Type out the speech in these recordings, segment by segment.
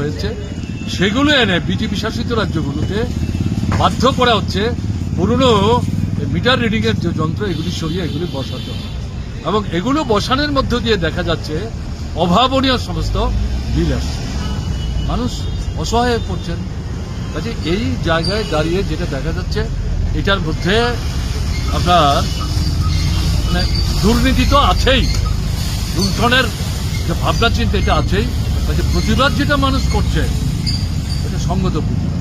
হয়েছে সেগুলো এনে বিজেপি শাসিত রাজ্যগুলোতে বাধ্য করা হচ্ছে পুরনো মিটার রিডিং এর যে যন্ত্র এগুলি সরিয়ে এগুলি বসাতে হবে এবং এগুলো বসানোর মধ্য দিয়ে দেখা যাচ্ছে অভাবনীয় সমস্ত বিল আসছে। মানুষ অসহায় হয়ে পড়ছেন। কাজে এই জায়গায় দাঁড়িয়ে যেটা দেখা যাচ্ছে এটার মধ্যে আপনার মানে দুর্নীতি তো আছেই, লুণ্ঠনের যে ভাবনা চিন্তা এটা আছেই। কাজে প্রতিবাদ যেটা মানুষ করছে এটা সঙ্গত প্রতিবাদ।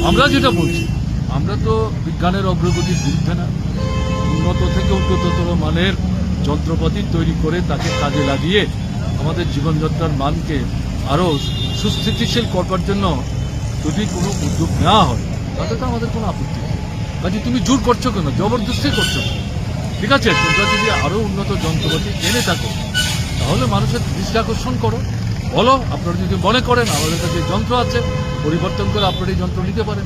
আমরা যেটা বলছি, আমরা তো বিজ্ঞানের অগ্রগতির বিরুদ্ধে না। উন্নত থেকে উন্নততর মানের যন্ত্রপাতি তৈরি করে তাকে কাজে লাগিয়ে আমাদের জীবনযাত্রার মানকে আরও সুস্থিতিশীল করবার জন্য যদি কোনো উদ্যোগ নেওয়া হয় তাতে তো আমাদের কোনো আপত্তি নেই। কাজে তুমি জোর করছো কেন, জবরদস্তি করছো? ঠিক আছে, তোমরা যদি আরও উন্নত যন্ত্রপাতি এনে থাকো তাহলে মানুষের দৃষ্টি আকর্ষণ করো, বলো আপনারা যদি মনে করেন আমাদের কাছে যন্ত্র আছে পরিবর্তন করে আপনারা এই যন্ত্র নিতে পারেন।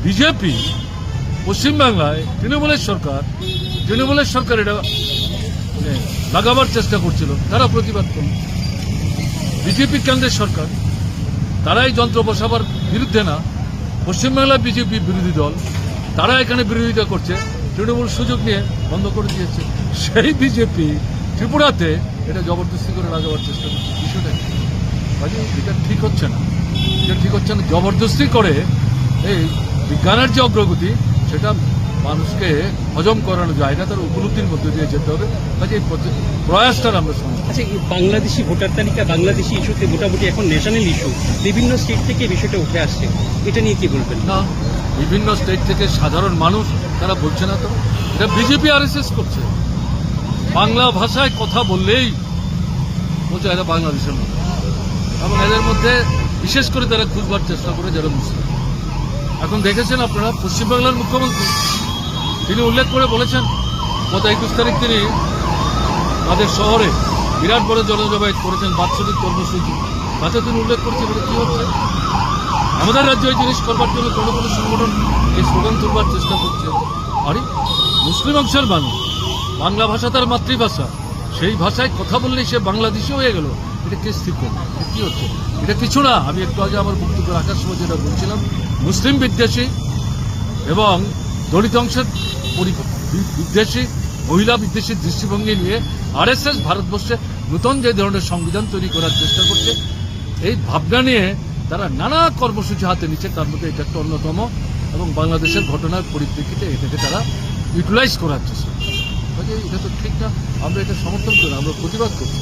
বিজেপি পশ্চিমবাংলায় তৃণমূলের সরকার এটা মানে লাগাবার চেষ্টা করছিল, তারা প্রতিবাদ করল। বিজেপি কেন্দ্রের সরকার, তারা এই যন্ত্র বসাবার বিরুদ্ধে না। পশ্চিমবাংলায় বিজেপি বিরোধী দল, তারা এখানে বিরোধিতা করছে, তৃণমূল সুযোগ নিয়ে বন্ধ করে দিয়েছে। সেই বিজেপি ত্রিপুরাতে এটা জবরদস্তি করে লাগাবার চেষ্টা করছে। বিষয়টা এটা ঠিক হচ্ছে না, জবরদস্তি করে এই বিজ্ঞানের যে অগ্রগতি সেটা মানুষকে হজম করানো যায় না, তার উপলব্ধির মধ্যে দিয়ে যেতে হবে। কাজে এই প্রয়াসটার আমরা সমর্থন। আচ্ছা, বাংলাদেশি ভোটার তালিকা বাংলাদেশি ইস্যুতে মোটামুটি এখন ন্যাশনাল ইস্যু, বিভিন্ন স্টেট থেকে বিষয়টা উঠে আসছে, এটা নিয়ে কি বলবেন? না, বিভিন্ন স্টেট থেকে সাধারণ মানুষ তারা বলছে না তো, এটা বিজেপি আরএসএস করছে। বাংলা ভাষায় কথা বললেই বলছে এরা বাংলাদেশের মধ্যে, এবং এদের মধ্যে বিশেষ করে তারা খুঁজবার চেষ্টা করে যারা মুসলিম। এখন দেখেছেন আপনারা পশ্চিমবাংলার মুখ্যমন্ত্রী তিনি উল্লেখ করে বলেছেন গত 21 তারিখ তিনি তাদের শহরে বিরাট বড় জনজমায়েত করেছেন, বাৎসরিক কর্মসূচি, তাতে তিনি উল্লেখ করছেন এটা কি হচ্ছে। আমাদের রাজ্যে এই জিনিস করবার জন্য কোনো সংগঠন এই স্লোগান তুলবার চেষ্টা করছে। আরে মুসলিম অংশের মানুষ, বাংলা ভাষা তার মাতৃভাষা, সেই ভাষায় কথা বললেই সে বাংলাদেশি হয়ে গেল, এটা কে স্থির করবে? কি হচ্ছে? এটা কিছু না। আমি একটু আগে আমার বক্তব্য রাখার সময় যেটা বলছিলাম, মুসলিম বিদ্বেষী এবং দলিত অংশের বিদ্বেষী, মহিলা বিদ্বেষী দৃষ্টিভঙ্গি নিয়ে আরএসএস ভারতবর্ষে নতুন যে ধরনের সংবিধান তৈরি করার চেষ্টা করছে, এই ভাবনা নিয়ে তারা নানা কর্মসূচি হাতে নিচ্ছে। তার মধ্যে এটা একটা অন্যতম, এবং বাংলাদেশের ঘটনার পরিপ্রেক্ষিতে এটাকে তারা ইউটিলাইজ করার চেষ্টা করছে। এটা তো ঠিক না, আমরা এটা সমর্থন করি, আমরা প্রতিবাদ করছি।